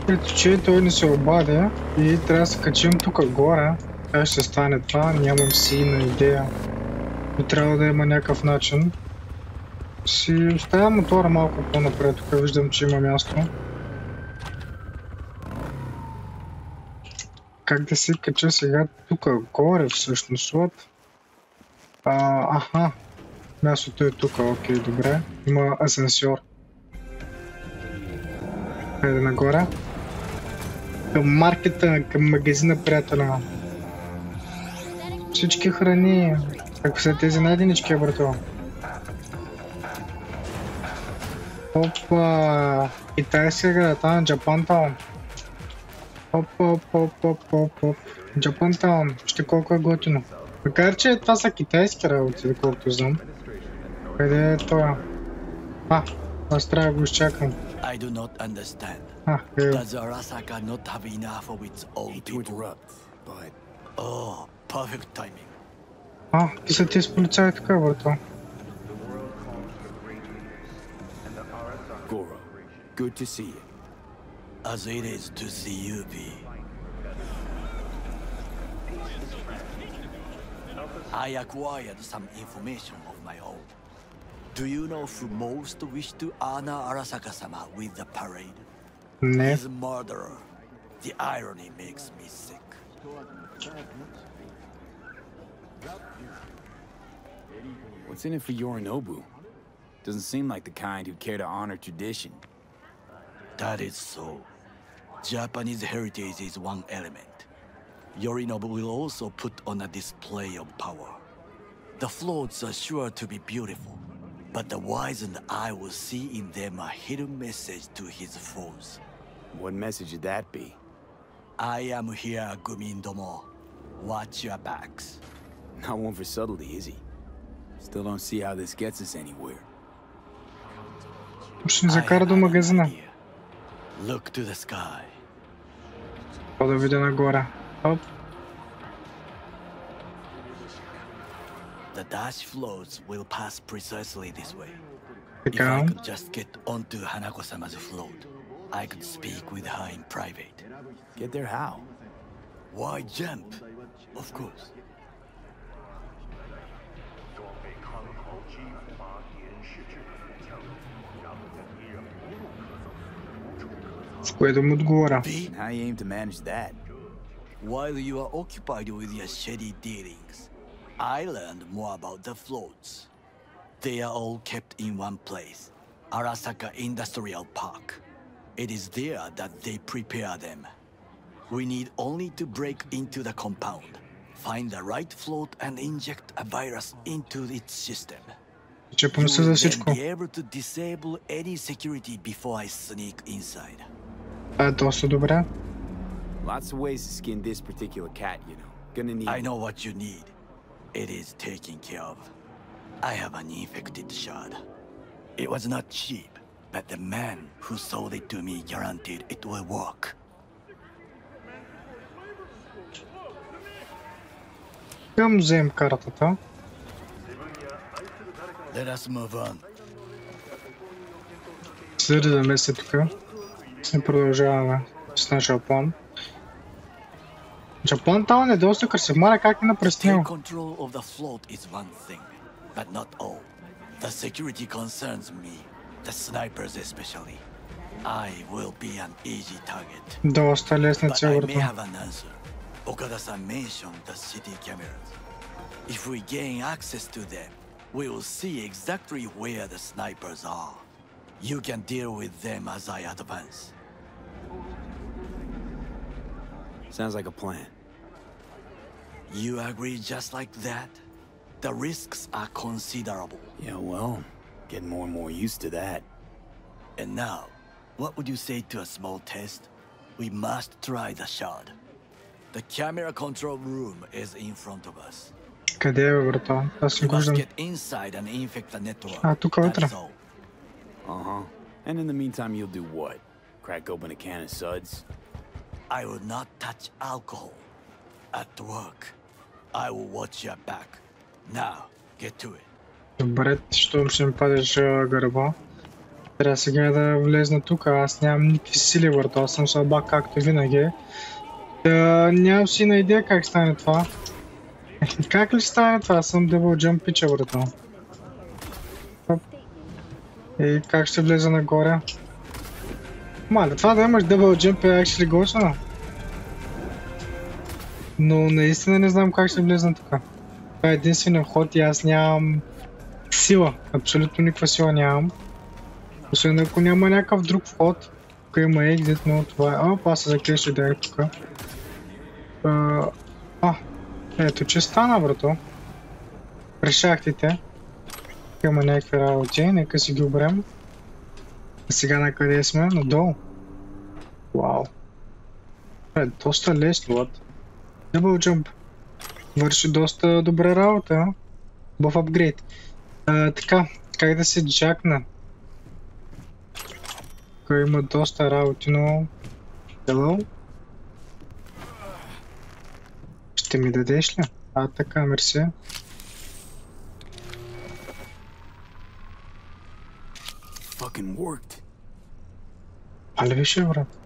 Ето, че той не се обади и трябва да се качим тук горе. Как ще стане това? Нямам силна идея. Но трябва да има някакъв начин. Си оставя мотора малко по-напред, тук виждам, че има място. Как да се кача сега тук горе всъщност? Аха, мястото е тук, окей, добре. Има асансьор. Хайде нагоре. Към маркета, към магазина, приятеля. Всички храни. Ако са тези найденички, брато. Опа! Китайска града, Джапантаун. Оп. Джапантаун. Ще колко е готино. Макар че това са китайски работи, доколкото знам. Къде е това? Аз трябва да го изчакам. I do not understand. Does Arasaka not have enough of its own people? But perfect timing. Ти са тези полицаи така, брато. Goro, good to see you. As it is to see you, V. I acquired some information of my own. Do you know who most wish to honor Arasaka-sama with the parade? His murderer. The irony makes me sick. What's in it for Yorinobu? Doesn't seem like the kind who care to honor tradition. That is so. Japanese heritage is one element. Yorinobu will also put on a display of power. The floats are sure to be beautiful, but the wizened eye will see in them a hidden message to his foes. What message would that be? I am here, Gumin-domo. Watch your backs. Not one for subtlety, is he? Still don't see how this gets us anywhere. Ще ни закара до магазина. Look to the sky. Да видя нагоре. Оп. The dash floats will pass precisely this way. If Така. I could just get onto Hanako-sama's float, I could speak with her in private. Get there how? Why jump? Of course. С кое да му отговоря? How you aim to manage that? While you are occupied with your shady dealings, I learned more about the floats. They are all kept in one place, Arasaka Industrial Park. It is there that they prepare them. We need only to break into the compound, find the right float and inject a virus into its system. Че You помисля за will then всичко. be able to disable any security before I sneak inside. Това е доста добре. Lots of ways to skin this particular cat, you know. Gonna need... I know what you need. It is taken care of. I have an infected shard. It was not cheap, but the man who sold it to me guaranteed it will work. Имам взем картата. Let us move on. Зареждаме се тук. И продължаваме с нашия план. Джапантаун е доста красив. Маля как е напрез него. Take control of the float is one thing, but not all. The security concerns me, the snipers especially. I will be an easy target. Доста лесна But цел, I may брато. have an answer. Okada-san mentioned the city cameras. If we gain access to them, we will see exactly where the snipers are. You can deal with them as I advance. Sounds like a plan. You agree just like that? The risks are considerable. Yeah, well, getting more and more used to that. And now, what would you say to a small test? We must try the shard. The camera control room is in front of us. Къде е, брато? Аз не You го must виждам. get inside and infect the network. тук вътре. That's all. Uh-huh. And in the meantime, you'll do what? Crack open a can of suds? I will not touch alcohol. At work, I will watch your back. Now, get to it. Добре, щом ще ми падеш гърба. Трябва сега да влезна тук. Аз нямам никакви сили, въртал съм слабак, както винаги. Нямам си на идея как стане това. Как ли стане това? Аз съм дебъл джъмп пича, въртал. И как ще влеза нагоре? Мале, това да имаш дебъл джъмп е actually готино. Но наистина не знам как ще влезна тук. Това е единствения вход и аз нямам сила. Абсолютно никаква сила нямам. Освен ако няма някакъв друг вход. Тук има екзит, но това е... Опа, аз се закрещи да е тук. Ето че стана, брато. Решахтите. Има някакви работи, нека си ги обрем. А сега на къде сме? Надолу. Вау. Е доста лесно, вот. Double jump. Върши доста добра работа. Бъв апгрейд. Така, как да се джакна? Тук има доста работи, но... Hello? Ще ми дадеш ли? Така, мерси. Fucking worked. Але виж, брат.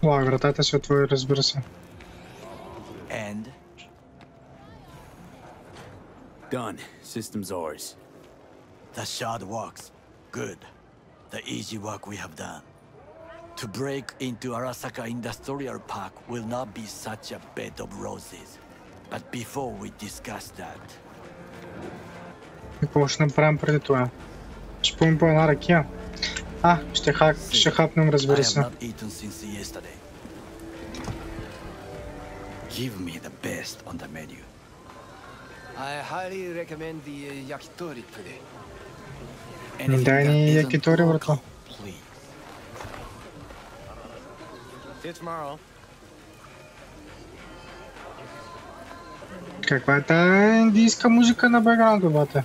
Вау, вратата се отвори, разбира се. And? Done. System's ours. The shard works. Good. The easy work we have done. To break into Arasaka Industrial Park will not be such a bed of roses. But before we discuss that... Какво ще направим преди това? Ще пълним по една ракия. Ще хапнем, разбира се. Give me the best on the menu. I highly recommend the yakitori today. Дай ни якитори, брато. See you tomorrow. Каква е тая индийска музика на бекграунда, бате?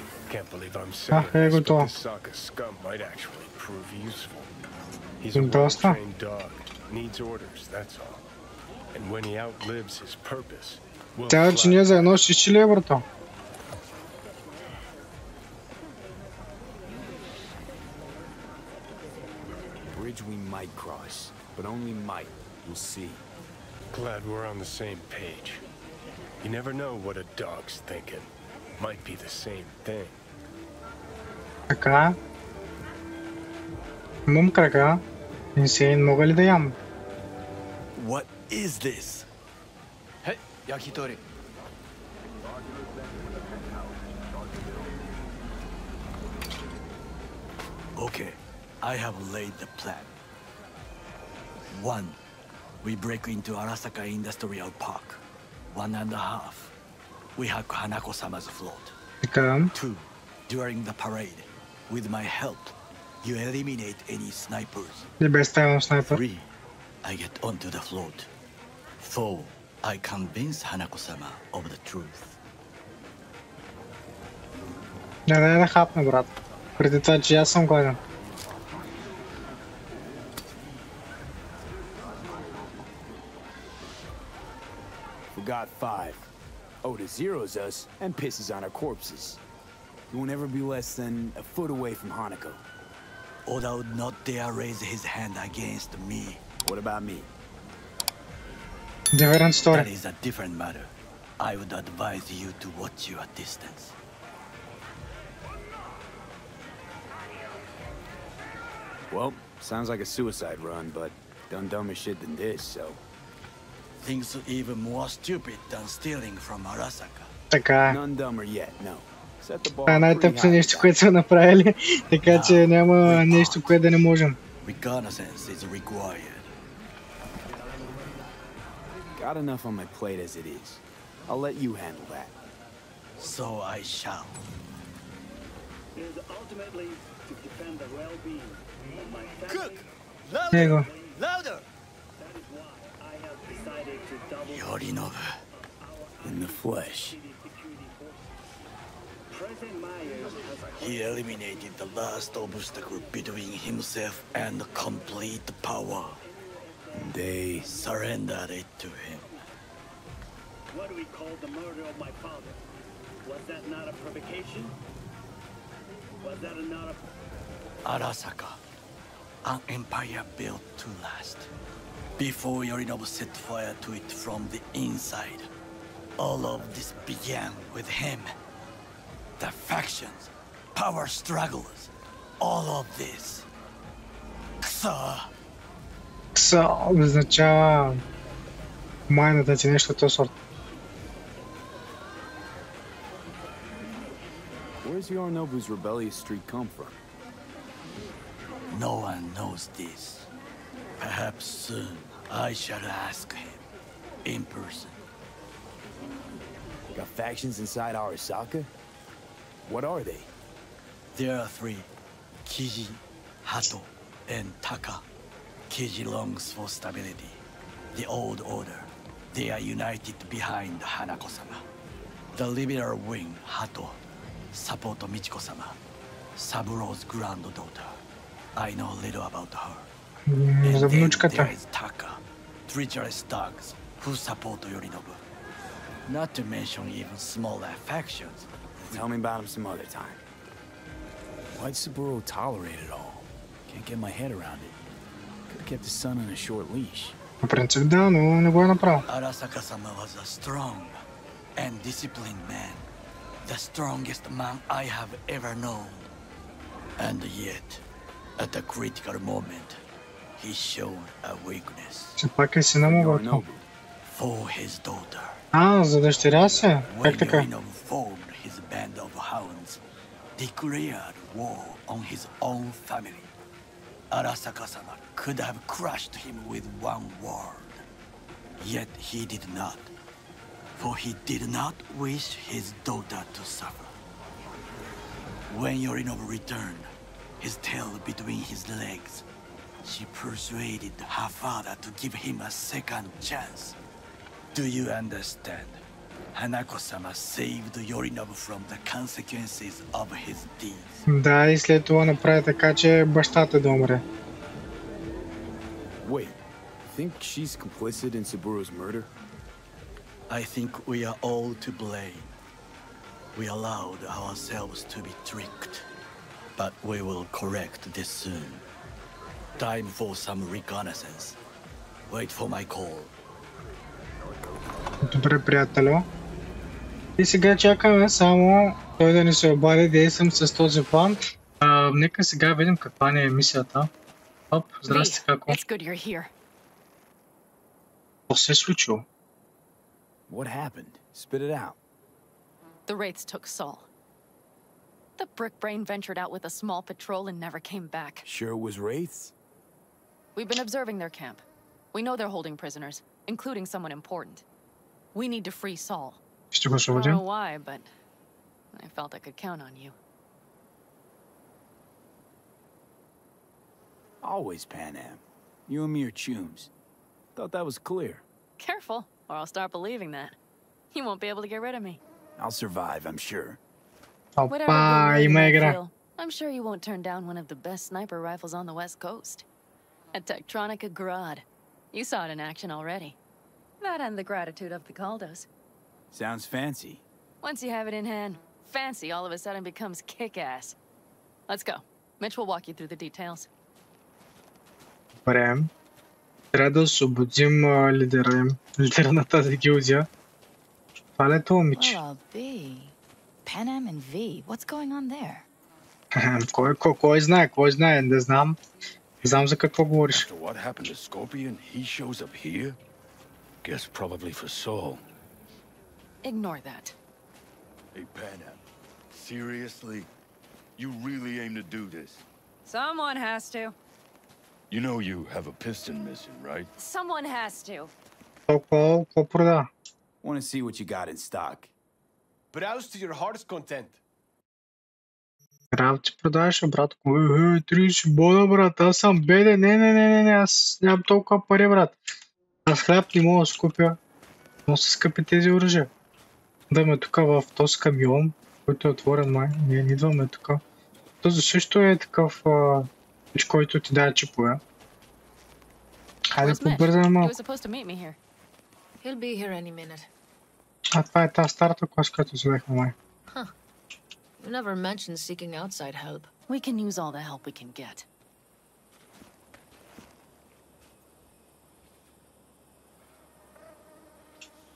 Е готово. Доста. Тя че ние за едно шиши ли е, брато? Bridge we might cross, but only might. We'll see. Glad we're on the same page. You never know what a dog's thinking. Might be the same thing. Така. Мум крака. Инсейн, мога ли да ям? What is this? Hey, yakitori. Okay, I have laid the plan. 1. We break into Arasaka Industrial Park. 1.5. We hack Hanako-sama's float. Така. 2. During the parade, with my help, you eliminate any snipers. Не бе ставам снайпер. 3. I get onto the float. 4. I convince Hanako-sama of the truth. Не да хапна, брат. Преди това, че аз съм гладен. Forgot 5. Oda zeroes us and pisses on our corpses. You won't ever be less than a foot away from Hanako. Oda would not dare raise his hand against me. What about me? Different That story. is a different matter. I would advise you to watch your distance. Well, sounds like a suicide run, but done dumber shit than this, so... Things even more stupid than stealing from Arasaka. Така. None dumber yet, no. Set the bar Това е pretty най-тъпто high, нещо, guys. което са направили. Така че няма нещо, което да не можем. Reconnaissance is required. Got enough on my plate as it is. I'll let you handle that. So I shall. Is ultimately to defend the well-being of my family. Cook! Него. Louder! Louder! That is why I have decided to double Yorinobu. In the flesh. security forces. President Myers has He eliminated the last obstacle between himself and complete power. They... Surrendered it to him. what we call the murder of my father. Was that not a provocation? Was that not a... Arasaka, an empire built to last. Before Yorinobu set fire to it from the inside, all of this began with him. The factions, power struggles, all of this. Ksa. Кса означава майната ти нещо от този сорт. Where's Yorinobu's rebellious streak come from? No one knows this. Perhaps soon I shall ask him in person. Got factions inside Arasaka? What are they? There are three: Kiji, Hato, and Taka. Kiji longs for stability. The old order. They are united behind Hanako-sama. The liberal wing, Hato, support Michiko-sama, Saburo's granddaughter. I know little about her. And За then внучката. there is Taka, treacherous dogs who support Yorinobu. Not to mention even smaller factions. Tell me about him some other time. Why'd Saburo tolerate it all? Can't get my head around it. Could've kept his son on a short leash. По принцип да, но не го е направил. Arasaka-sama was a strong and disciplined man. The strongest man I have ever known. And yet, at a critical moment, he showed a weakness. Все пак е сина му върху. Yorinobu. For his daughter. А, за дъщеря си? When Как така? Yorinobu formed his band of hounds, declared war on his own family, Arasaka-sama could have crushed him with one word. Yet he did not, for he did not wish his daughter to suffer. When Yorinobu returned, his tail between his legs, she persuaded her father to give him a second chance. Do you understand? Hanako-sama saved Yorinobu from the consequences of his deeds. Да, и след това направи така, че бащата да умре. Wait, think she's complicit in Saburo's murder? I think we are all to blame. We allowed ourselves to be tricked. But we will correct this soon. Time for some reconnaissance. Wait for my call. Добре, приятелю. И сега чакаме само той да ни се обади, действам с този план. Нека сега видим каква ни е мисията. Оп, здрасти, како? It's good you're here. Какво се е случило? What happened? Spit it out. The Wraiths took Saul. The brick brain ventured out with a small patrol and never came back. Sure it was Wraiths? We've been observing their camp. We know they're holding prisoners, including someone important. We need to free Saul. Ще го I don't освободим. know why, but I felt I could count on you. Always Panam. You and me are chums. Thought that was clear. Careful, or I'll start believing that. You won't be able to get rid of me. I'll survive, I'm sure. Whatever Опа, good way you има might игра. feel, I'm sure you won't turn down one of the best sniper rifles on the West Coast. A Tektronica Grad. You saw it in action already. That and the gratitude of the Caldos. Sounds fancy. Once you have it in hand, fancy all of a sudden becomes kick-ass. Let's go. Mitch will walk you through the details. Добре. Трябва да освободим лидера им. Лидера на тази гилдия. Това ли е това, Мич? Well, I'll be. Panam and V, what's going on there? Кой знае, не знам. Не знам за какво говориш. After what happened to Scorpion, he shows up here? Guess probably for Saul. Ignore that. Hey, Panam. Seriously? You really aim to do this? Someone has to. You know you have a piston missing, right? Someone has to. Какво продава? Want to see what you got in stock. Browse to your heart's content. Работи продаваш, брат. 30 бода, брат. Аз съм беден. Не. Аз нямам толкова пари, брат. Аз хляб не мога да си купя. Но са скъпи тези оръжия. Идваме тук в този камион, който е отворен май. Не идваме тук. Този също е такъв който ти дава чипове. Хайде побързаме He малко. was supposed to meet me here. He'll be here any minute. А това е тази старата клас, която взехме май. You never mentioned seeking outside help. We can use all the help we can get.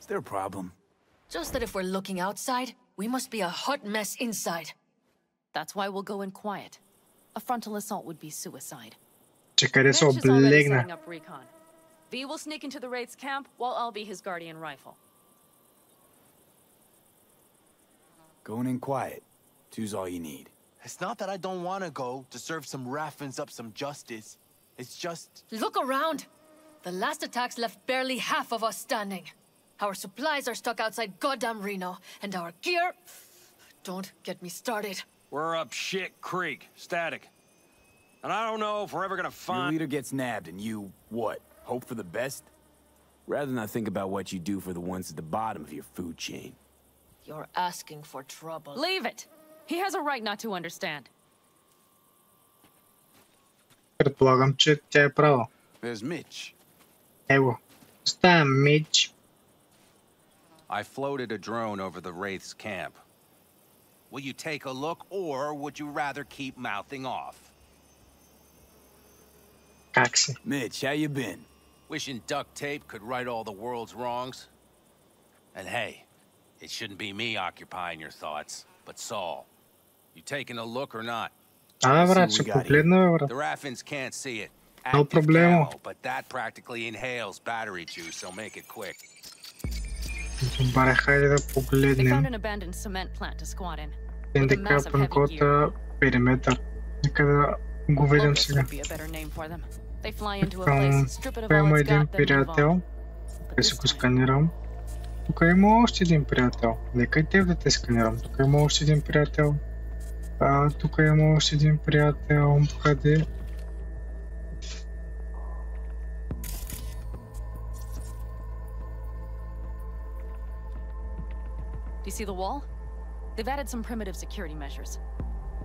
Is there a problem? Just that if we're looking outside, we must be a hot mess inside. That's why we'll go in quiet. A frontal assault would be suicide. Че къде се Mitch is already облегна? setting up recon. V will sneak into the Wraith's camp while I'll be his guardian rifle. Going in quiet. Two's all you need. It's not that I don't want to go to serve some Raffins up some justice. It's just... Look around! The last attacks left barely half of us standing. Our supplies are stuck outside goddamn Reno, and our gear... Don't get me started. We're up shit creek, static. And I don't know if we're ever gonna find... Your leader gets nabbed and you, what, hope for the best? Rather not think about what you do for the ones at the bottom of your food chain. You're asking for trouble. Leave it! He has a right not to understand. Предполагам, че тя е права. There's Mitch. Его. Оставям Мич. I floated a drone over the Wraith's camp. Will you take a look, or would you rather keep mouthing off? Как си? Mitch, how you been? Wishing duct tape could right all the world's wrongs? And hey, it shouldn't be me occupying your thoughts, but Saul. You taking a look or not? Брат, ще погледна, брат. The Raffins can't see it. No problemo. But that practically inhales battery juice, so make it quick. Добре, хайде да They found погледнем. an abandoned cement plant to squat in. Индикатор кода периметър. Нека да го видим сега. Would be a better name for them. They fly into a place, strip it of all Има it's един got, then move приятел. on. Къде си го сканирам. Тук има още един приятел. Нека и теб да те сканирам. Тук има още един приятел. Тук има още един приятел. Къде? Do you see the wall? They've added some primitive security measures.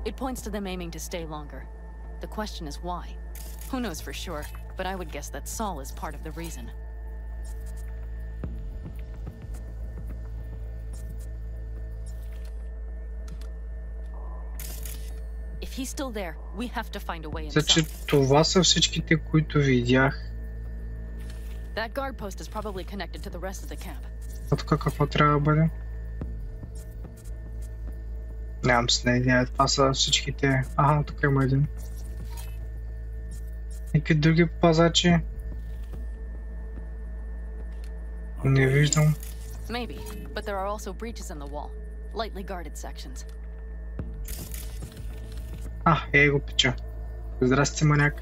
It points to them aiming to stay longer. The question is why? Who knows for sure, but I would guess that Saul is part of the reason. If he's still there, we have to find a way Значи inside. това са всичките, които видях. That guard post is probably connected to the rest of the camp. А тук какво трябва да бъде? Нямам с идея. Това са всичките. Ага, тук има един. Никакви други пазачи? Не виждам. Maybe, but there are also breaches in the wall. Lightly guarded sections. Го пича. Здрасти, маняк.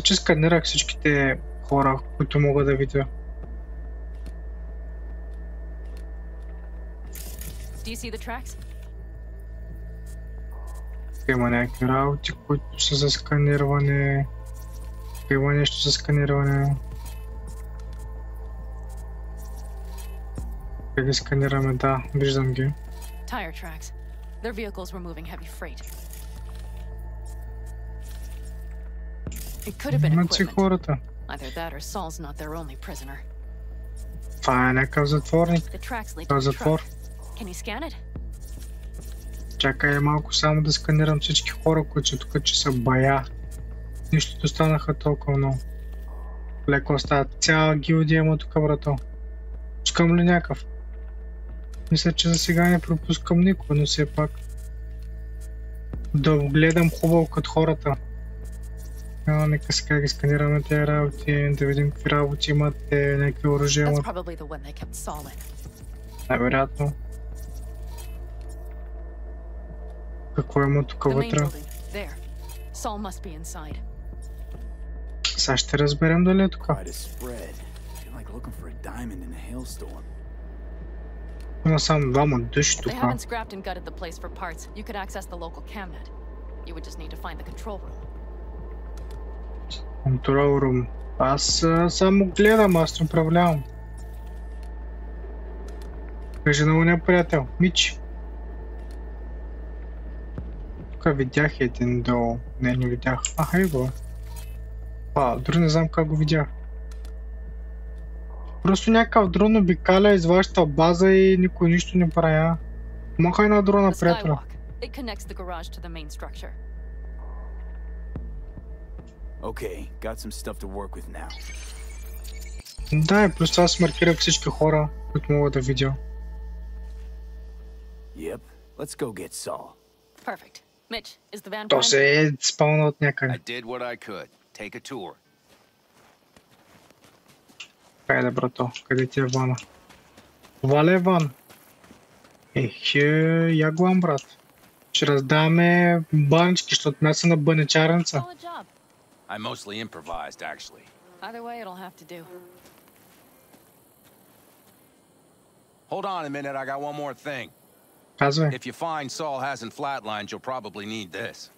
Че сканирах всичките хора, които мога да видя. Do you see the tracks? Има някакви работи, които са за сканиране. Има нещо за сканиране. Как ги сканираме? Да, виждам ги. Tire tracks. Their vehicles were moving heavy freight. It could have been Имат си equipment. хората. Either that or Saul's not their only prisoner. Това е някакъв затворник. The tracks lead Това to е the затвор. truck. Can you scan it? Чакай малко само да сканирам всички хора, които са тук, че са бая. Нищото станаха толкова много. Леко става. Цяла гилдия има тук, брато. Пускам ли някакъв? Мисля, че за сега не пропускам никой, но все пак да гледам хубаво като хората. Нека сега ги сканираме тези работи, да видим какви работи имат, някакви оръжия That's имат. probably the one they kept Saul in. Най-вероятно. Какво има тук The main вътре? building. There. Saul must be inside. Сега ще разберем дали е тук. Quite a spread. You're like looking for a diamond in a hailstorm. Има само двама души If тук. they haven't scrapped and gutted the place for parts, you could access the local camnet. You would just need to find the control room. Control room. Аз само гледам, аз не управлявам. Кажи на уния приятел. Мич. Тук видях един долу. Не видях. Его. Дори не знам как го видях. Просто някакъв дрон обикаля из вашата база и никой нищо не правя. Махай на дрона, приятел. It connects the garage to the main structure. Okay, got some stuff to work with now. Да, и плюс това си маркирах всички хора, които мога да видя. Yep, let's go get Saul. Perfect. Mitch, is the van То се е спална от някъде. I did what I could. Take a tour. Хайде, брато, къде ти е вана? Това ли е ван? Я глам, брат. Ще раздаваме банички, защото мяса на баничарница. I mostly improvised, actually. Either way, it'll have to do. Hold on a minute, I got one more thing. Казвай. If you find Saul hasn't flatlined, you'll probably need this.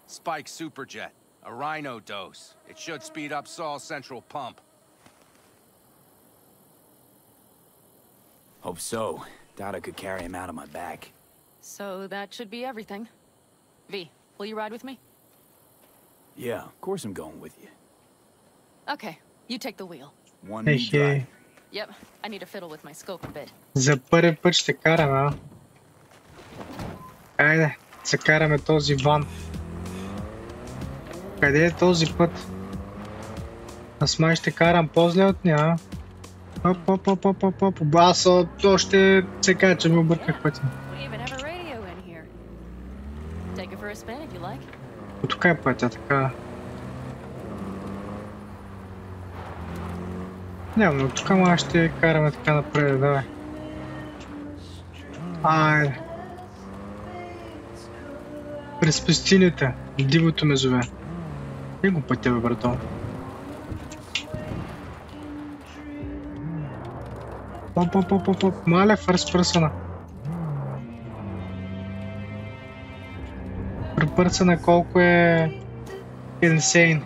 Spike Superjet, a rhino dose. It should speed up Saul's central pump. Hope so. Doubt I could carry him out on my back. So that should be everything. V, will you ride with me? Yeah, of course I'm going with you. Okay, you take the wheel. One me drive. Yep, I need to fiddle with my scope a bit. За първи път ще караме, а? Айде, се караме този ван. Къде е този път? Аз май ще карам по-зле от нея. Оп. Аз още се кажа, че ми обърках пътя. Тук е пътя, така. Няма, но тук май ще караме така напред, давай. Айде. През пустинята, дивото ме зове. Не го пътя, бе, брато. Оп. Маля, фърст пърсъна. Пърсъна колко е... Insane.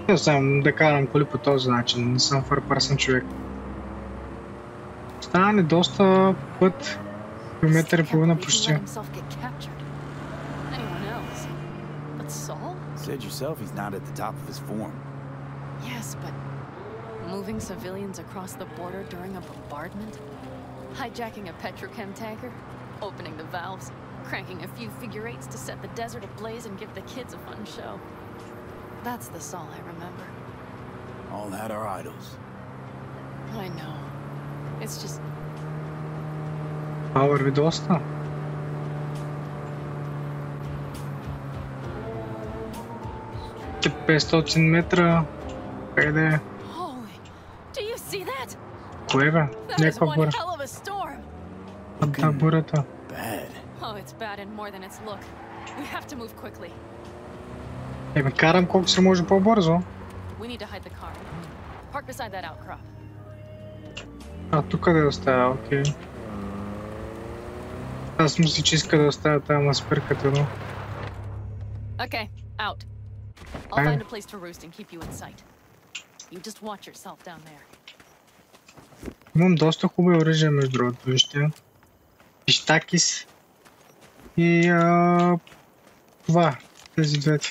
Не знам да карам коли по този начин, не съм фърпърсън човек. Стана ни доста път, километър и половина почти. Said yourself he's not at the top of his form. Yes, but moving civilians across the border during a bombardment? Hijacking a petrochem tanker? Opening the valves? Cranking a few figure eights to set the desert ablaze and give the kids a fun show? That's the Saul I remember. All that are idols. I know. It's just... Върви доста. 500 метра. Къде е? Кое бе? Някаква бура. Бурата. Еми карам колко се може по-бързо. А, тук да оставя, окей. Аз мисля, че иска да оставя тази маспирката, но... Okay, out. I'll find a place to roost and keep you in sight. You just watch yourself down there. Имам доста хубави оръжия, между другото, вижте. Пиштакис и това, тези двете.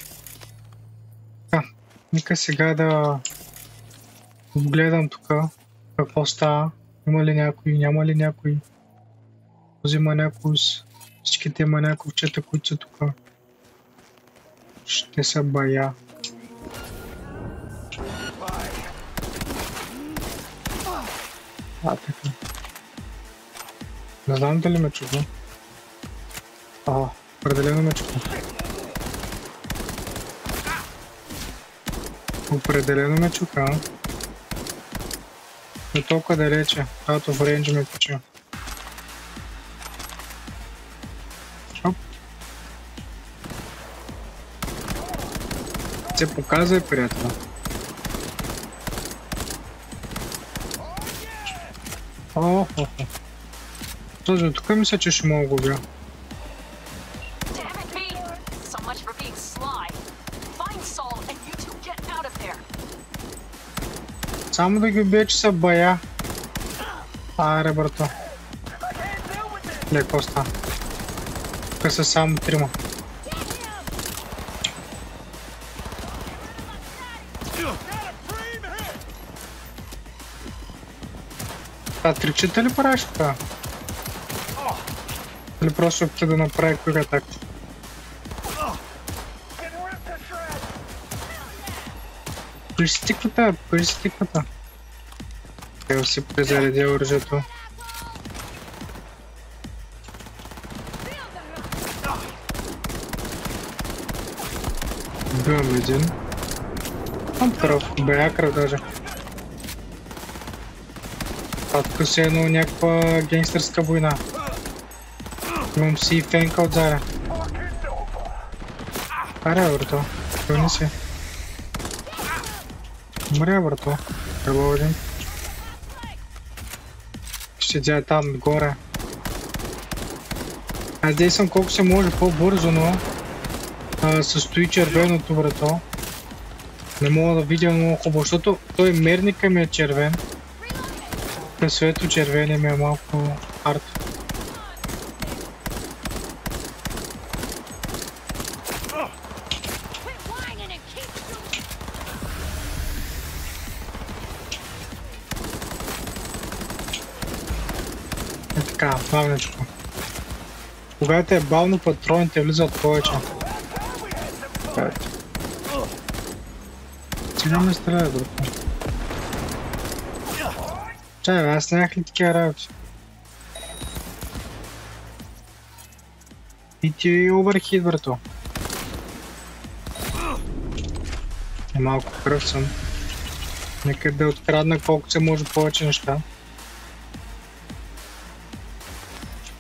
Така, нека сега да гледам тук какво става. Има ли някой, няма ли някой. Взима някой, всичките има няколчета, които са тук. Ще са бая. Така. Не знам дали ме чува. Определено ме чува. Определено ме чука. Не толкова далече. Out of range ме тича. Оп. Се показва, приятел. Този тук мисля, че ще мога го бия. Само да ги убия, че са бая. Аре, брато. Леко ста. Тук са само трима. Това трикчета ли правиш това? Или просто опита да направи куик атак? Пристиквата. Ево си презаредя оръжието. Бивам един. Кръв, бая кръв даже. Това тук си едно някаква генгстърска война. Имам си фенка отзаде. Аре, брато. Върни си. Умря, брато. Ело един. Ще дя там отгоре. Аз действам колко се може по-бързо, но състои червеното, брато. Не мога да видя много хубаво, защото той мерника ми е червен. През светло червения ми е малко арт. Е така, магнечко. Когато е бавно, патроните влизат повече. Сега ме стреля, брато. Чай, аз нямах ли такива работи? И ти оверхит, брато. И малко кръв съм. Нека да открадна колко се може повече неща.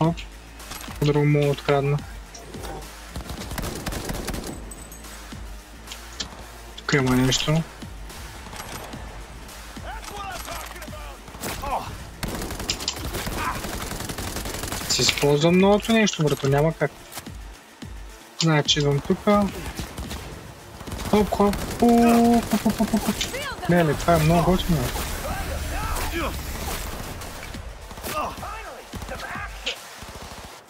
Оп. По-друго мога открадна. Тук има нещо. Си използвам многото нещо, брато, няма как. Значи идвам тука. Хоп. Леле, това е много готино.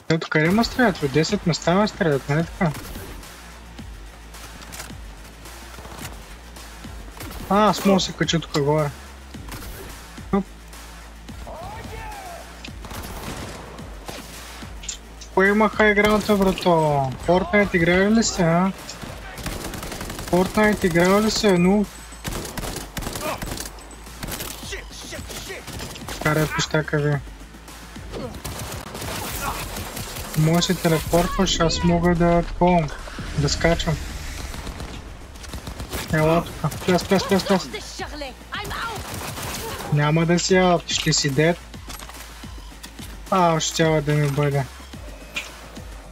Ето къде ме стрелят? 10 места ме стрелят, нали така? Аз мога да се кача тук горе. Хоп. Кое имаха игралата, брато? Fortnite играли ли сте, а? Fortnite играли ли се, но... Карай пищака ви. Може да се телепортваш, аз мога да такова, да скачам. Ела тука, пляс. Няма да си аут, ще си дед. Ще трябва да ми бъде.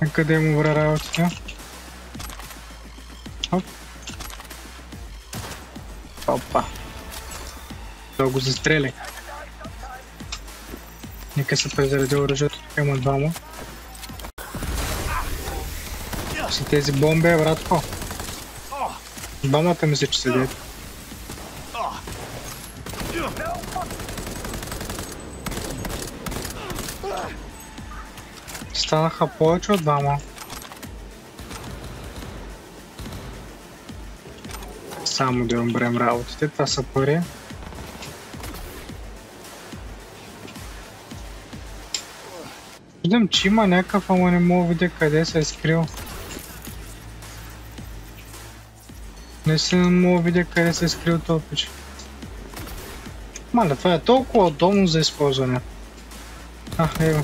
А къде му вра работите? Оп. Опа. Да го застреля. Нека се презареди оръжието, тук има двама. Са тези бомби, братко. Двамата мисля, че седят. Станаха повече от двама. Само да умрем работите, това са пари. Виждам, че има някакъв, ама не мога да видя къде се е скрил. Не се мога да видя къде се е скрил този пич. Маля, това е толкова удобно за използване. Ево.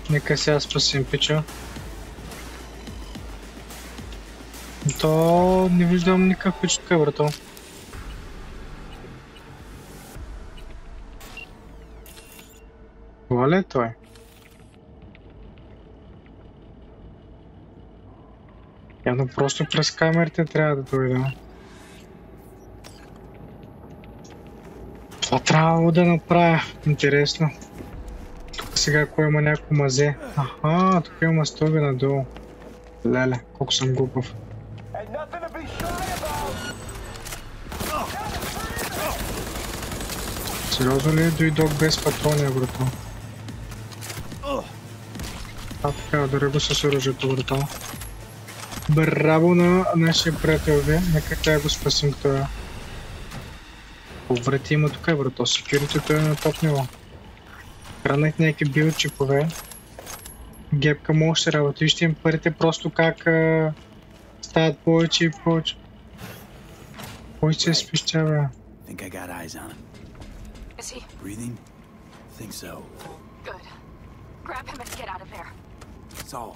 Нека сега спасим пича. То не виждам никакъв пич тук, брато. Това ли е той? Явно просто през камерите трябва да дойда. Това трябва да направя. Интересно. Тук сега кой има някакво мазе. Тук има стоби надолу. Леле, колко съм глупав. Сериозно ли дойдох без патрони, брато? Така, дори го с оръжието, брато. Браво на нашия приятел Ви. Нека тя го спасим това. Поврати има тук, брато. Секюритето е на топ ниво. Хранах някакви биочипове. Гепка му още работи. Вижте им парите просто как стават повече и повече. Кой се спищава? Think I got eyes on him. Is he? Breathing? Think so. Good. Grab him and get out of there. Saul.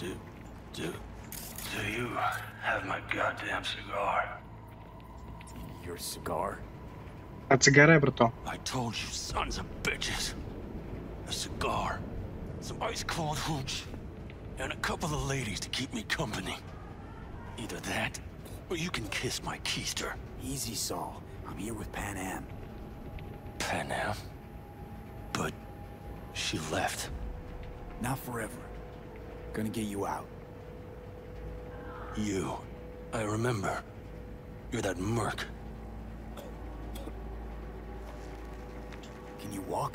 Do you have my goddamn cigar? Your cigar? А цигара е, брато. I told you, sons of bitches. A cigar, some ice-cold hooch, and a couple of ladies to keep me company. Either that, or you can kiss my keister. Easy, Saul. I'm here with Pan Am. Pan Am? But she left. Not forever. Gonna get you out. You. I remember. You're that merc. Can you walk?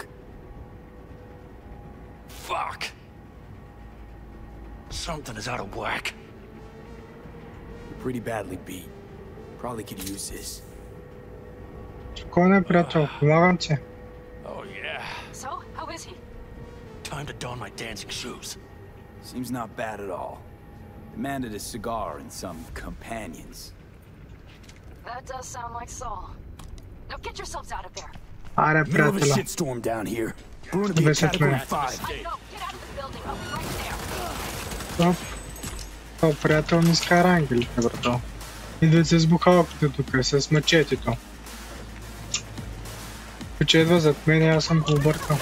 Fuck! Something is out of whack. You're pretty badly beat. Probably could use this. Спокойно, приятел. Помагам ти. Oh yeah. So, how is he? Time to don my dancing shoes. Seems not bad at all. Demanded a cigar and some companions. That does sound like Saul. Now get yourselves out of there. Аре, Middle of a приятеля. shitstorm down here. We're gonna be a category 5. I know. Get out of the building. I'll be right there. Оп. Това приятел ми скара ангелите, брато. Идват с бухалките тук, с мачетето. Че идва зад мен и аз съм го объркал.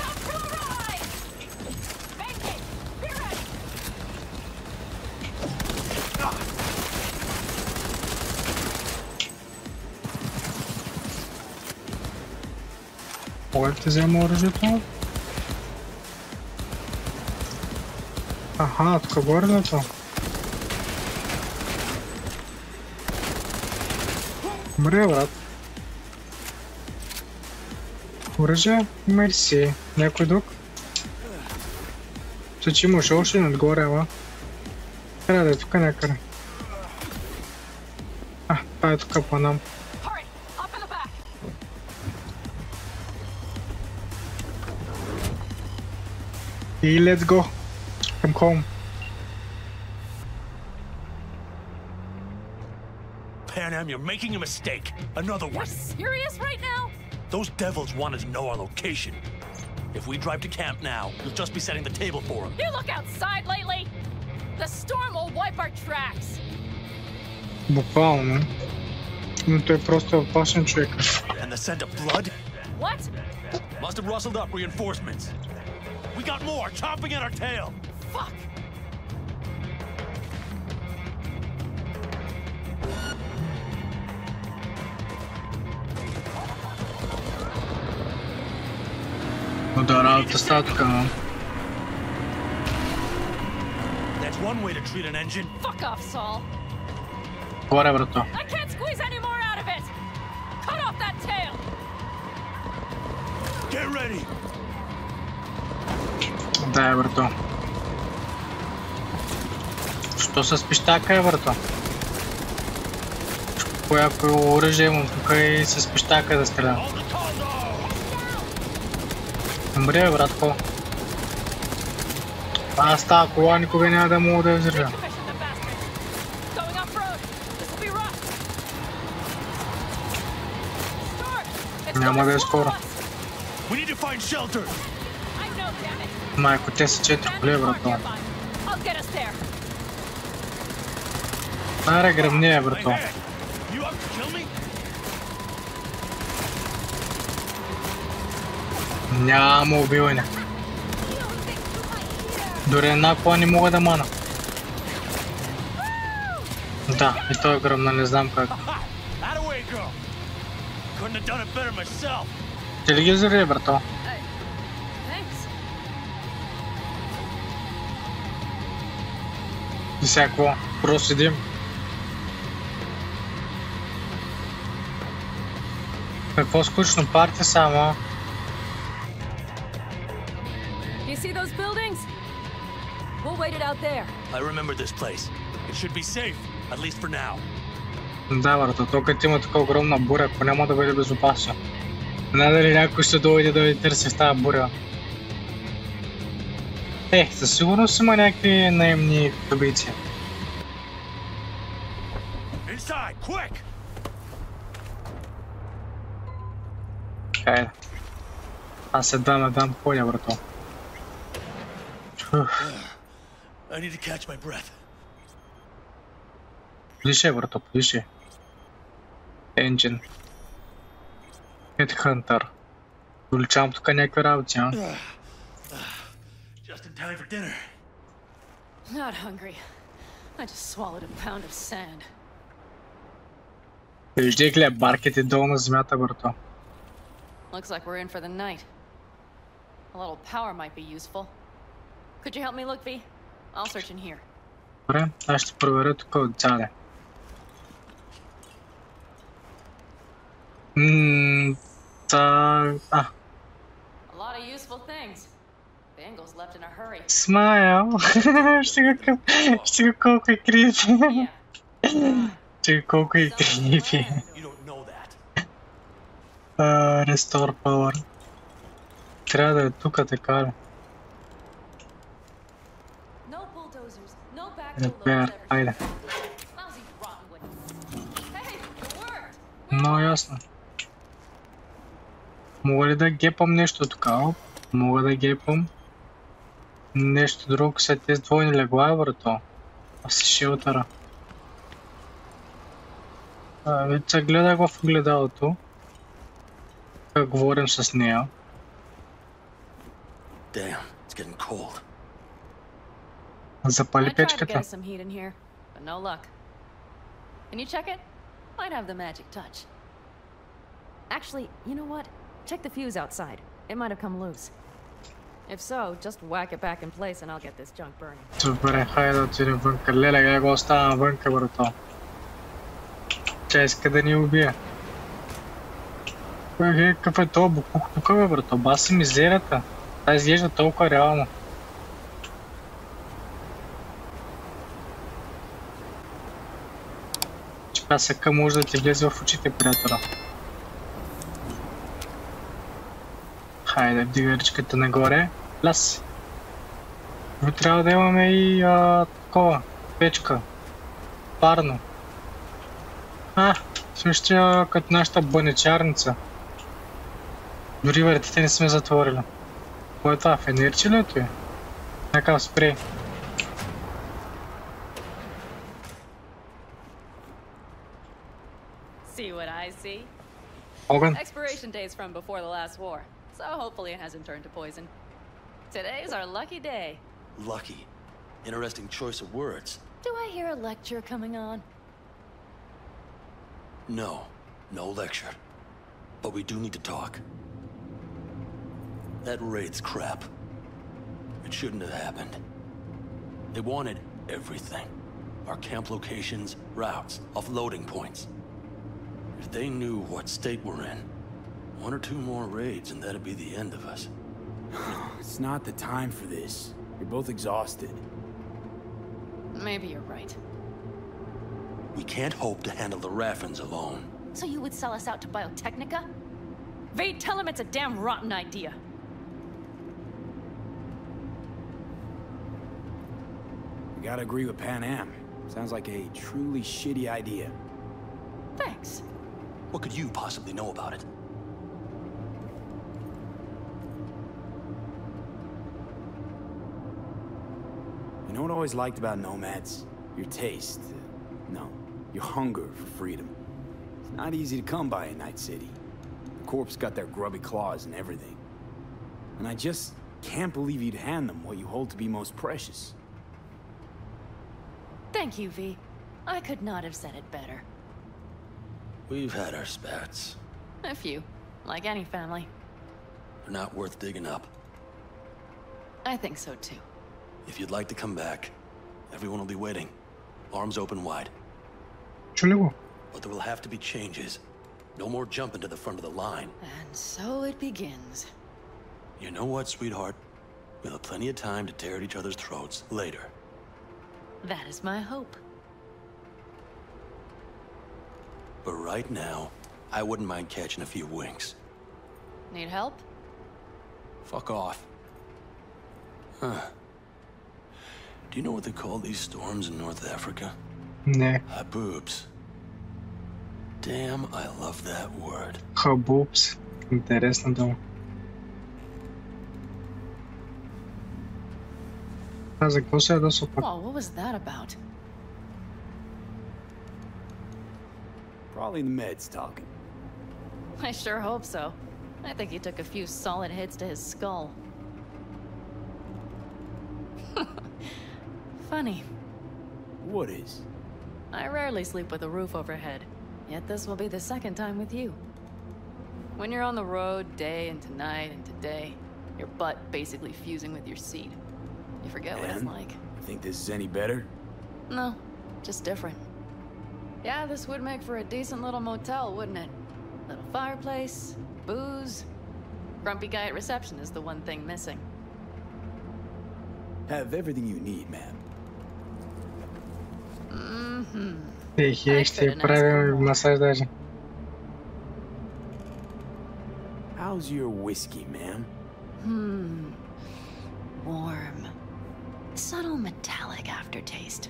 Мога да ти взема оръжието? Аха, тук горе на това. Добре, брат. Оръжие? Мерси. Някой друг? Че имаше още надгоре, ама. Трябва да е тук някъде. Това е тук по нам. И let's go. Come home. Pan Am, you're making a mistake. Another one. You're serious right now? Those devils wanted to know our location. If we drive to camp now, you'll just be setting the table for them. You look outside lately? The storm will wipe our tracks. Буквално. Но той просто е опасен човек. And the scent of blood? What? Must have rustled up reinforcements. We got more chomping at our tail. Fuck. Но да, работа става тук, но. That's one way to treat an engine. Fuck off, Saul. Горе, брато. I can't squeeze any more out of it. Cut off that tail. Get ready. Да, брато. Що с пищака е, брато? Кояко оръжие имам тук и с пищака да стрелям. Добре, братко. Аз тази кола никога няма да мога да я взривя. Няма да е скоро. Майко, те са 4 коли, брато. Аре, гръбни е, брато. Няма убиване. Дори една кола не мога да мана. Да, и той е гръбна, не знам как. Ти ли ги взриви, брато? И сега какво? Просто седим. Какво скучно парти само? You see those buildings? We'll wait it out there. I remember this place. It should be safe, at least for now. Да, брато, то като има така огромна буря, ако няма да бъде безопасно. Надали някой ще дойде да търси в тази буря. Със сигурност има някакви наемни убийци. Inside, quick! Хайде. Аз се дам поля, брато. I need to catch my breath. Подиши, брато, подиши. Engine. Headhunter. Уличавам тук някакви работи, а? Just in time for dinner. Not hungry. I just swallowed a pound of sand. Виждай гледа, баркет е долу на земята, брато. Looks like we're in for the night. A little power might be useful. Could you help me look, V? I'll search in here. Добре, аз ще проверя тук отзаде. A lot of useful things. Bangles left in a hurry. Смайл! Ще го колко е крипи. Ще го колко е крипи. Restore power. Трябва да е тук, така ли? Repair, айде. Много ясно. Мога ли да гепам нещо тук? Мога да гепам нещо друго след тези двойни легла, брато. Аз си шелтъра. Вече гледах в огледалото. Как говорим с нея. Damn, it's getting cold. Запали печката. Can you check it? Might have the magic touch. Actually, you know what? Check the fuse outside. It might have come loose. If so, just whack it back in place and I'll get this junk burning. Добре, хайде да отидем вънка. Леле, я го оставям вънка, брато. Тя иска да ни убие. Какъв е това букук тук, бе, брато? Баси мизерията. Та изглежда толкова реално. Че пясъка може да ти влезе в очите, приятела. Хайде, вдига ръчката нагоре. Ляс. Трябва да имаме и такова. Печка. Парно. Също като нашата баничарница. Дори вратите не сме затворили. Кой е това? Фенерче ли е? Някакъв спрей. See what I see? Огън. Expiration date's from before the last war, so hopefully it hasn't turned to poison. Today's our lucky day. Lucky. Interesting choice of words. Do I hear a lecture coming on? No lecture. But we do need to talk. That raid's crap. It shouldn't have happened. They wanted everything. Our camp locations, routes, offloading points. If they knew what state we're in, 1 or 2 more raids and that'd be the end of us. It's not the time for this. You're both exhausted. Maybe you're right. We can't hope to handle the Raffins alone. So you would sell us out to Biotechnica? Vade, tell him it's a damn rotten idea. You gotta agree with Pan Am. Sounds like a truly shitty idea. Thanks. What could you possibly know about it? You know what I always liked about nomads? Your taste. No, your hunger for freedom. It's not easy to come by in Night City. The Corps got their grubby claws and everything. And I just can't believe you'd hand them what you hold to be most precious. Thank you, V. I could not have said it better. We've had our spats. A few, like any family. They're not worth digging up. I think so too. If you'd like to come back, everyone will be waiting. Arms open wide. But there will have to be changes. No more jumping to the front of the line. And so it begins. You know what, sweetheart? We'll have plenty of time to tear at each other's throats later. That is my hope. But right now, I wouldn't mind catching a few winks. Need help? Fuck off. Huh. Do you know what they call these storms in North Africa? Не. Haboobs. Damn, I love that word. Haboobs. Интересна дума. За какво се да се опак? Whoa, what was that about? Probably the meds talking. I sure hope so. I think he took a few solid hits to his skull. Funny. What is? I rarely sleep with a roof overhead, yet this will be the second time with you. When you're on the road day into night into day, your butt basically fusing with your seat. You forget what it's like. You think this is any better? No, just different. Yeah, this would make for a decent little motel, wouldn't it? Little fireplace, booze. Grumpy guy at reception is the one thing missing. Have everything you need, ma'am. Mm-hmm. Ще правим масаж даже. How's your whiskey, ma'am? Warm. Subtle metallic aftertaste.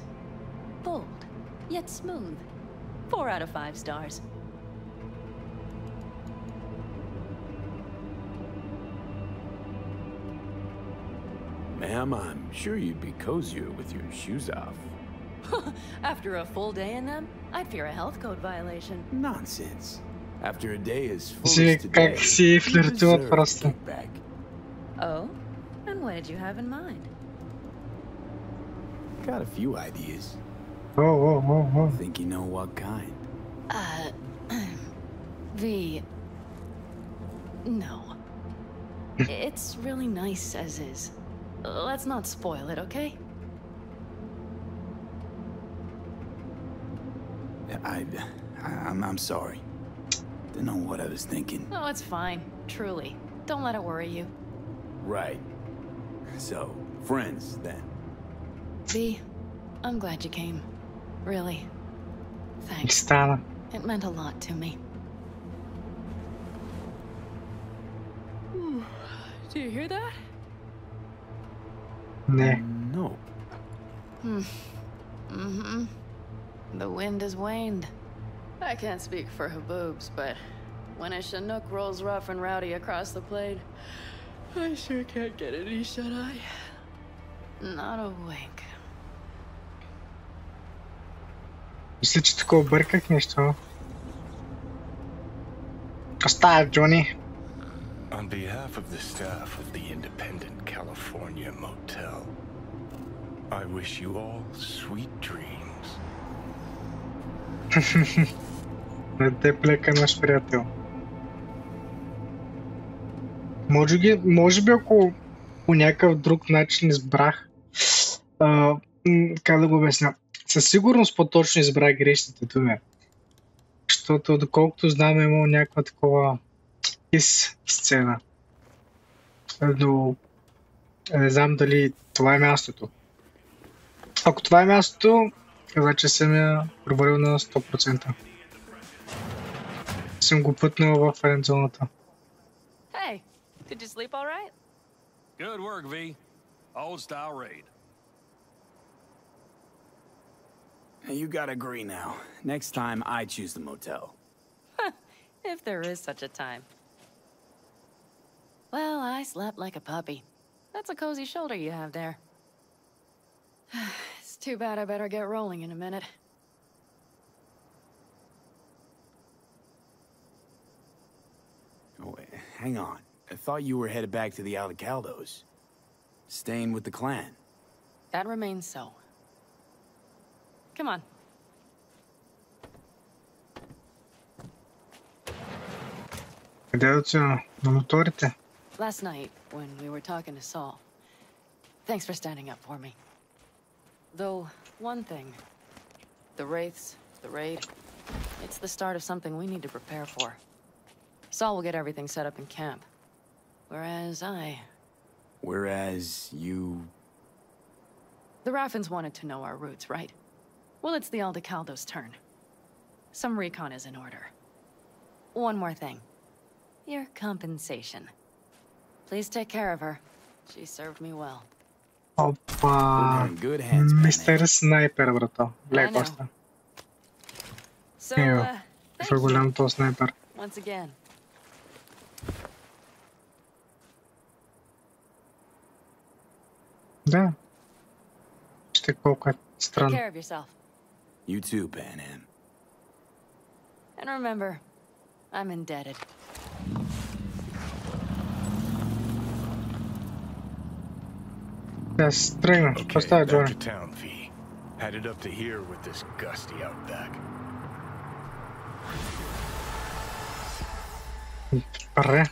Bold, yet smooth. 4 out of 5 stars. Ma'am, I'm sure you'd be cozier with your shoes off. After a full day in them, I'd fear a health code violation. Nonsense. After a day as full as Си, today, как си флиртуват просто. back. Oh? And what did you have in mind? Got a few ideas. Oh. Think you know what kind? No. It's really nice as is. Let's not spoil it, okay? I'm sorry. Don't know what I was thinking. No, it's fine. Truly. Don't let it worry you. Right. So, friends, then. V, I'm glad you came. Really. Thanks. Стана. It meant a lot to me. Do you hear that? Не. No. The wind has waned. I can't speak for Haboobs, but when a Chinook rolls rough and rowdy across the plain, I sure can't get any shut-eye. Not a wink. Мисля, че тук обърках нещо. Оставя, Джони. On behalf of the staff of the Independent California Motel, I wish you all sweet dreams. Не те плека наш приятел. Може би ако по някакъв друг начин избрах, как да го обясня, със сигурност по-точно избрах грешните думи. Защото доколкото знам е имал някаква такова сцена. Но не знам дали това е мястото. Ако това е мястото, значи съм я провалил на 100%. Съм го пътнал в френдзоната. Hey, did you sleep all right? Good work, V. Old style raid. You gotta agree now. Next time, I choose the motel. If there is such a time. Well, I slept like a puppy. That's a cozy shoulder you have there. It's too bad I better get rolling in a minute. Oh, wait, hang on. I thought you were headed back to the Alcaldos. Staying with the clan. That remains so. Come on. Къде отива? На моторите? Last night, when we were talking to Saul, thanks for standing up for me. Though, one thing. The Wraiths, the raid, it's the start of something we need to prepare for. Saul will get everything set up in camp. Whereas Whereas you... The Raffins wanted to know our roots, right? Well, it's the Aldecaldo's turn. Some recon is in order. One more thing. Your compensation. Please take care of her. She served me well. Опа! Мистер Снайпер, брато. Леко оста. Ево, това голям то снайпер. Once again. Да. Ще колко е странно. Take care of yourself. You too, Panam. And remember, I'm indebted. Аз тръгна. Поставя Джони. Back to town, V. Headed up to here with this gusty outback. Добре.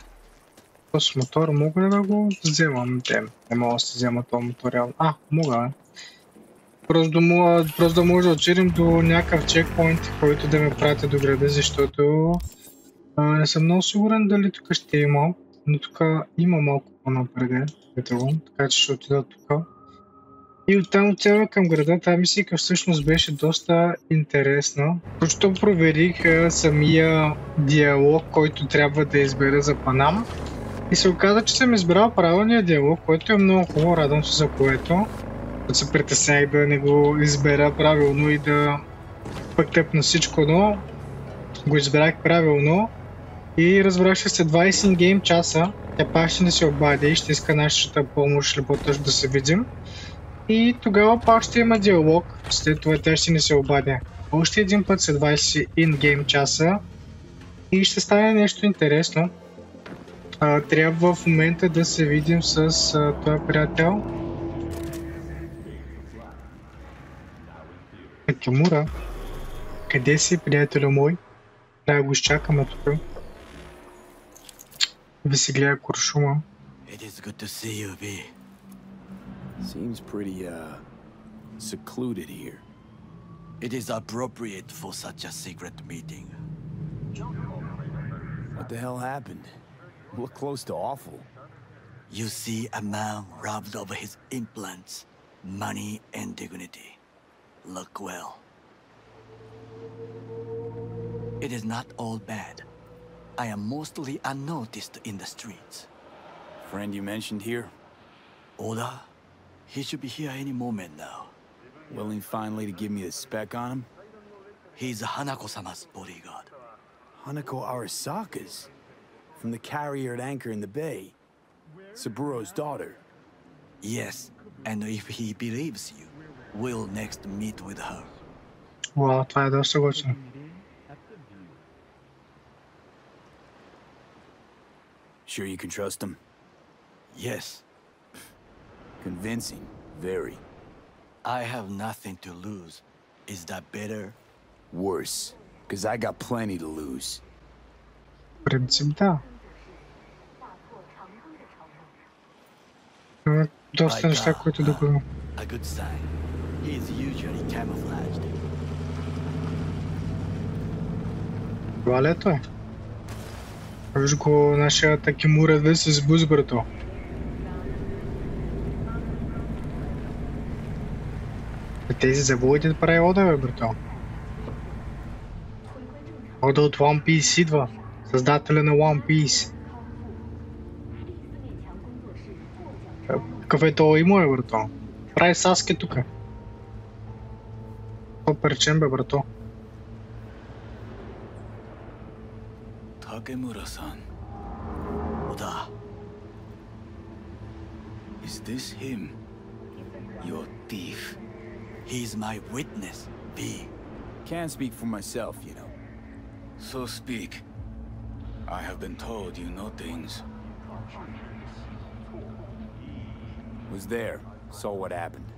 С мотор мога ли да го вземам? Не мога да си взема този мотор реално. Мога, бе. Просто да може да отидем до някакъв чекпоинт, който да ме прати до града, защото не съм много сигурен дали тук ще има, но тук има малко по-напреде, така че ще отида тук. И оттам отиваме към града. Тази мисия всъщност беше доста интересна. Просто проверих самия диалог, който трябва да избера за Панам. И се оказа, че съм избрал правилния диалог, който е много хубаво, радвам се за което. Се притеснях да не го избера правилно и да пък тъпна всичко, но го избрах правилно и разбрах, че след 20 ингейм часа тя пак ще не се обади и ще иска нашата помощ или по-точно да се видим. И тогава пак ще има диалог, след това тя ще не се обади. Още един път след 20 ингейм часа и ще стане нещо интересно. Трябва в момента да се видим с този приятел. Такемура, къде си, приятелю мой? Трябва да го изчакаме тук. Ви си гледа куршума. Seems pretty, secluded here. It is appropriate for such a secret meeting. What the hell happened? Look close to awful. You see a man robbed of his implants, money and dignity. Look well. It is not all bad. I am mostly unnoticed in the streets. Friend you mentioned here? Oda? He should be here any moment now. Willing finally to give me the spec on him? He's Hanako-sama's bodyguard. Hanako Arasaka's? From the carrier at anchor in the bay. Saburo's daughter. Yes, and if he believes you, we'll next meet with her. Wow, това е доста готино. Sure you can trust him? Yes. Convincing, very. I have nothing to lose. Is that better? Worse, because I got plenty to lose. В принцип, да. Доста неща, които да го... A good sign. He is usually camouflaged. Това лето е. Виж го нашия Такемура да се сбуз, брато. Тези заводи да прави ода, бе, брато. Ода от One Piece идва. Създателя на One Piece. Какъв е това има, бе, брато? Прави Саске тука. Това перчем, бе, брато. Takemura-san. Oda. Is this him? Your thief. He's my witness, V. Can't speak for myself, you know. So speak. I have been told you know things. Was there, saw what happened.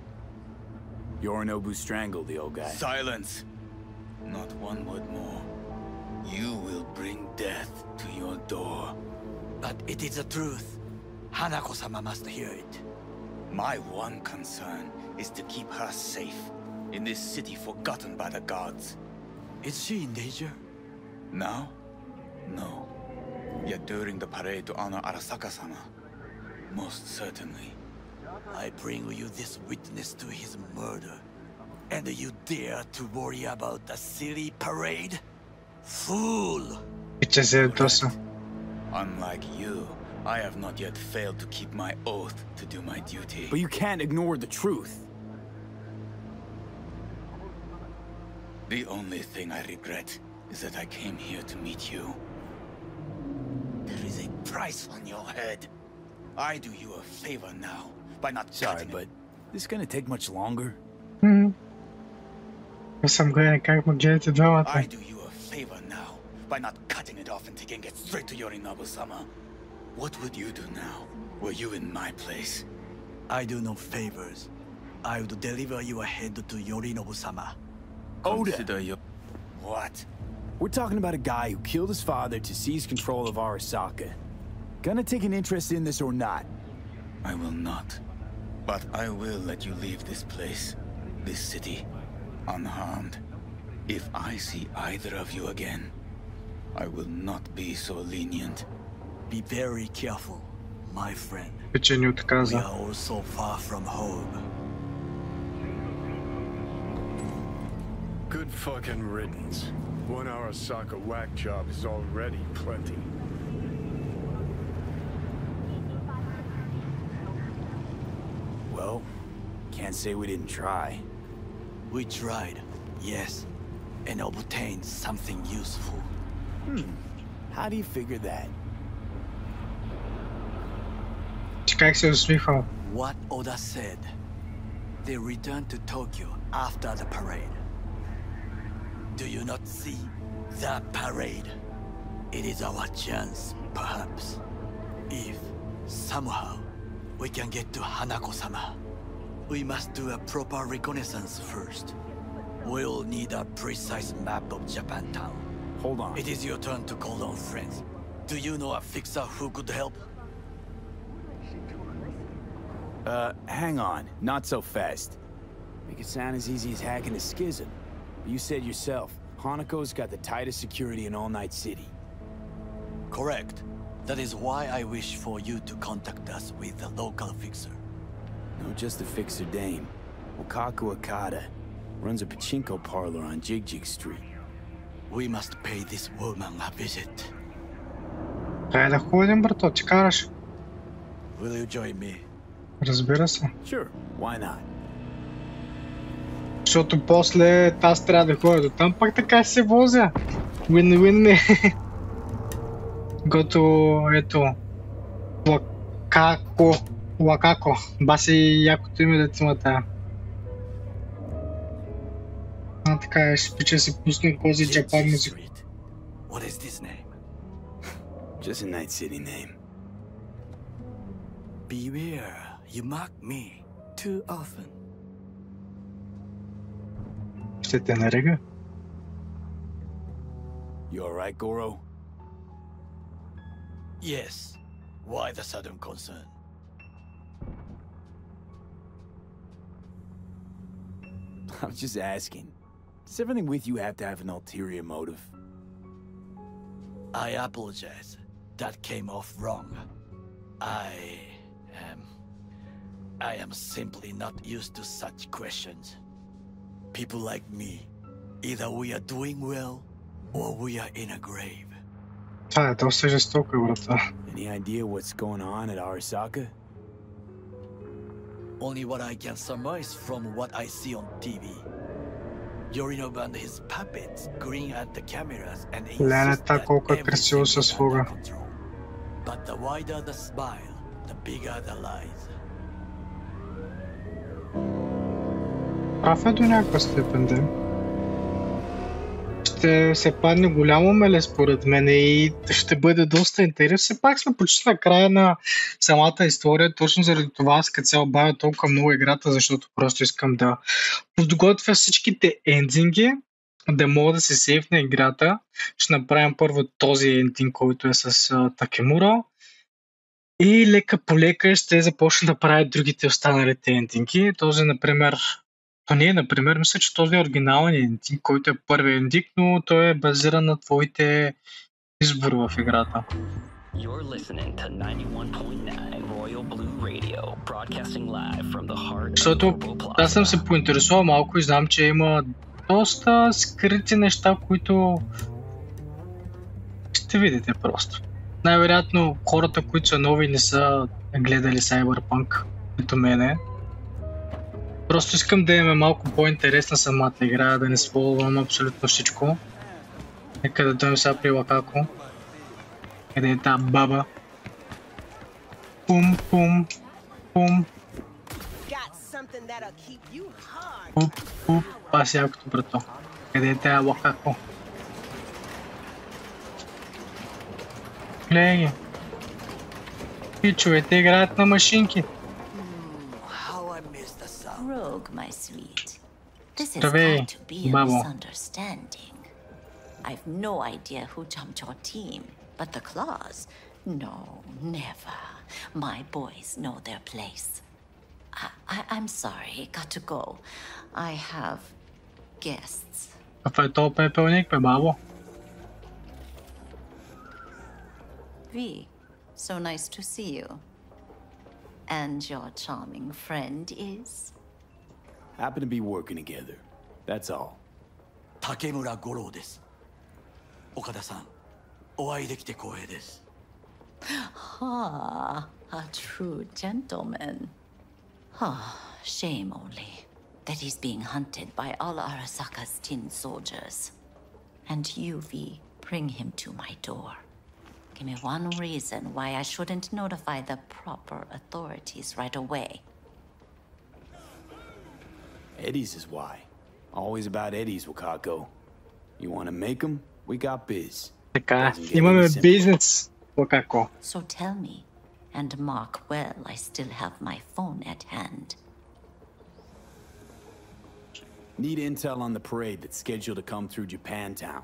Yorinobu strangled the old guy. Silence! Not one word more. You will bring death to your door. But it is the truth. Hanako-sama must hear it. My one concern is to keep her safe in this city forgotten by the gods. Is she in danger? Now? No. Yet during the parade to honor Arasaka-sama, Most certainly. I bring you this witness to his murder. And you dare to worry about the silly parade? Fool! Unlike you, I have not yet failed to keep my oath to do my duty. But you can't ignore the truth. The only thing I regret is that I came here to meet you. There is a price on your head. I do you a favor now by not cutting it. But this is gonna take much longer. I do you a favor now by not cutting it off and taking it straight to Yorinobu-sama. What would you do now, were you in my place? I do no favors. I would deliver your head to Yorinobu-sama. Consider your... What? We're talking about a guy who killed his father to seize control of Arasaka. Gonna take an interest in this or not? I will not. But I will let you leave this place, this city, unharmed. If I see either of you again, I will not be so lenient. Be very careful, my friend. We are all so far from home. Good fucking riddance. One Arasaka whack job is already plenty. Well, can't say we didn't try. We tried, yes, and obtained something useful. How do you figure that? What Oda said. They returned to Tokyo after the parade. Do you not see the parade? It is our chance, perhaps. If, somehow, we can get to Hanako-sama, we must do a proper reconnaissance first. We'll need a precise map of Japantown. Hold on. It is your turn to call on friends. Do you know a fixer who could help? Hang on. Not so fast. Make it sound as easy as hacking a schism. You said yourself, Hanako's got the tightest security in All Night City. Correct. That is why I wish for you to contact us with the local fixer. No, just a fixer dame. Wakaku Akata. Runs a pachinko parlor on Jig Street. We must pay this woman a visit. Will you join me? Разбира се. Sure, why not? Защото после аз трябва да ходя до там, пак така се возя. Win-win е. Гото, ето. Лакако. Баси якото име да има тая. Така е, ще пича си пусна кози джапан музика. What is this name? Just a Night City name. Beware, you mock me too often. Ще те нарега? You alright, Goro? Yes. Why the sudden concern? I was just asking. Does everything with you have to have an ulterior motive? I apologize. That came off wrong. I am simply not used to such questions. People like me, either we are doing well, or we are in a grave. Това е доста жестоко, брата. Any idea what's going on at Arasaka? Only what I can surmise from what I see on TV. Yorinobu and his puppets grin at the cameras and insist that everything is under control. But the wider the smile, the bigger the lies. Прав е до някаква степен, да. Ще се падне голямо меле според мен и ще бъде доста интересно. Все пак сме почти на края на самата история, точно заради това аз като цяло бавя толкова много играта, защото просто искам да подготвя всичките ендинги, да мога да се сейфна играта. Ще направим първо този ендинг, който е с Такемура. И лека по лека ще започна да правя другите останалите ендинги. Този, например, мисля, че този е оригиналният ендинг, който е първият ендинг, но той е базиран на твоите избори в играта. You're listening to 91.9 Royal Blue Radio, broadcasting live from the heart of Защото Global Plaza. аз съм се поинтересувал малко и знам, че има доста скрити неща, които ще видите просто. Най-вероятно хората, които са нови, не са гледали Cyberpunk, като мене. Просто искам да имаме малко по-интересна самата игра, да не сполвам абсолютно всичко. Нека да дойдем сега при Лакако. Къде е тази баба? Пум, пум, пум. Пуп, пуп, пас якото, брато. Къде е тази Лакако? Гледай ги. Пичовете играят на машинки. Rogue, my sweet. This has Здравей, got to be a бабо. misunderstanding. I've no idea who jumped your team, but the claws? No, never. My boys know their place. I'm sorry, got to go. I have guests. Какъв е този пепелник, бе, бабо? V, so nice to see you. And your charming friend is? Happen to be working together. That's all. Takemura Goro です。岡田さん、お会いできて光栄です。Ah, a true gentleman. Ah, shame only that he's being hunted by all Arasaka's tin soldiers. And you, V, bring him to my door. Give me one reason why I shouldn't notify the proper authorities right away. Eddie's is why. Always about Eddie's, Wakako. You want to make them? We got biz. Така, имаме бизнес, Лакако. So tell me, and mark well I still have my phone at hand. Need intel on the parade that's scheduled to come through Japantown.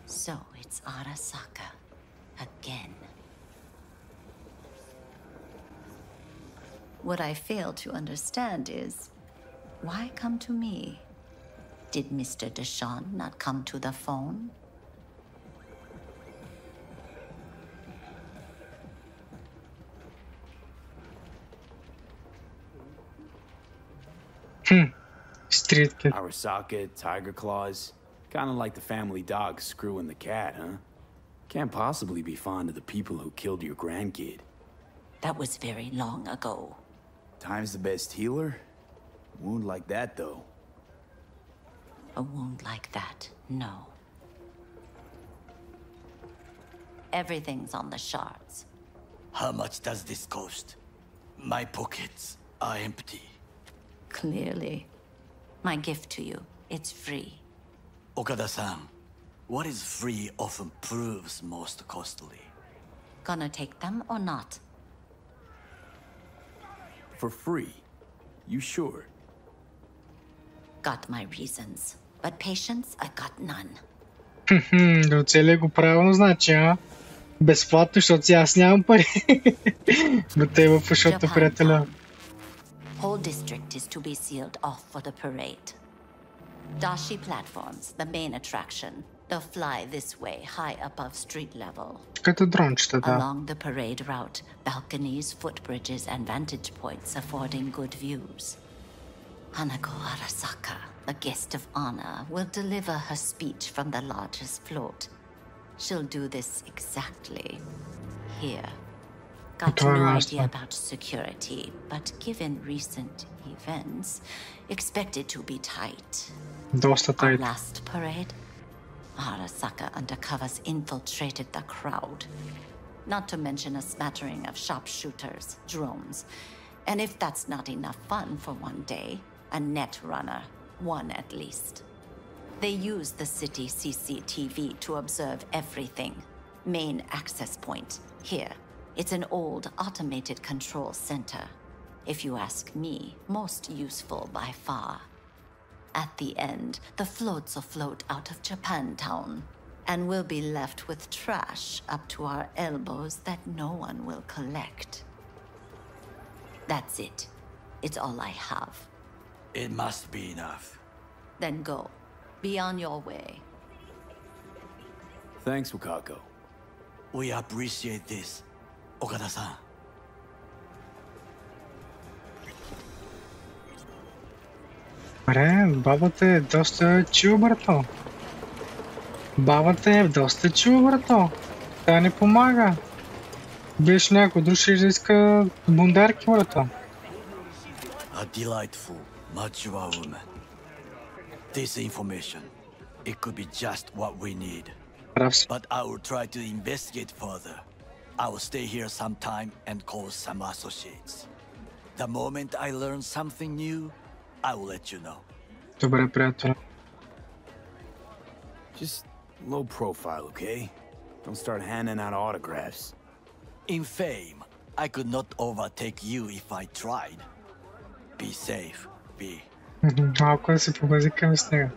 So it's Arasaka again. What I fail to understand is, why come to me? Did Mr. Deshawn not come to the phone? Street kid. Arasaka, Tiger Claws. Kinda like the family dog screwing the cat, huh? Can't possibly be fond of the people who killed your grandkid. That was very long ago. Time's the best healer? A wound like that, though. A wound like that, no. Everything's on the shards. How much does this cost? My pockets are empty. Clearly. My gift to you, it's free. Okada-san, what is free often proves most costly. Gonna take them or not? For free? You sure? Got my reasons. But patience, I got none. Да оцеля го правилно, значи, а? Безплатно, защото си аз нямам пари. Но те в защото приятеля. Whole district is to be sealed off for the parade. Dashi platforms, the main attraction. They'll fly this way, high above street level. Като дрончета, да. Along the parade route, balconies, footbridges, and vantage points affording good views. Hanako Arasaka, the guest of honor, will deliver her speech from the largest float. She'll do this exactly here. Got no idea about security, but given recent events, expect it to be tight. Доста Our тайт. last parade, Arasaka undercovers infiltrated the crowd. Not to mention a smattering of sharpshooters, drones, and if that's not enough fun for one day, a net runner, one at least. They use the city CCTV to observe everything. Main access point, here. It's an old automated control center. If you ask me, most useful by far. At the end, the floats will float out of Japantown, and we'll be left with trash up to our elbows that no one will collect. That's it. It's all I have. It must be enough. Then go. Be on your way. Thanks, Wakako. We appreciate this, Okada-san. Добре, бабата е доста чил, брато. Бабата е доста чил, брато. Тя не помага. Биш някой друг ще иска бундарки, брато. A delightful, mature woman. This information, it could be just what we need. But I will try to investigate further. I will stay here some time and call some associates. The moment I learn something new, I will let you know. Добре, приятел. Just low profile, okay? Don't start handing out autographs. In fame, I could not overtake you if I tried. Be safe, B. Малко да се побазикаме с него.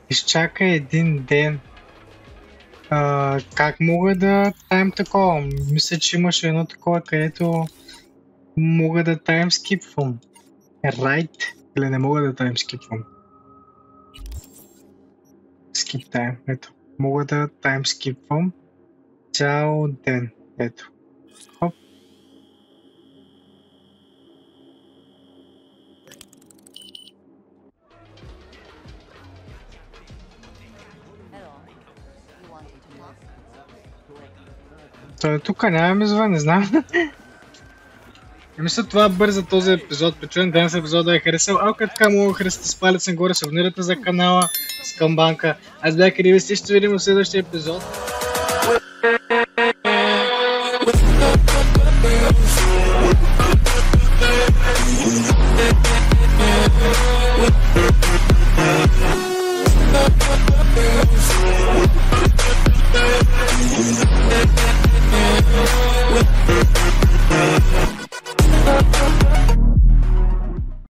Изчакай един ден. Как мога да тайм такова? Мисля, че имаше едно такова, където мога да тайм скипвам. Right? Или не мога да тайм скипвам? Скип тайм, ето. Мога да тайм скипвам цял ден. Ето. Хоп. Той тук нямаме звън, не знам. Мисля, това бърза този епизод. Причуем днес епизода е харесал. Ако е така, мога да харесате с палец нагоре, се абонирате за канала с камбанка. Аз бях Криви, ще видим в следващия епизод.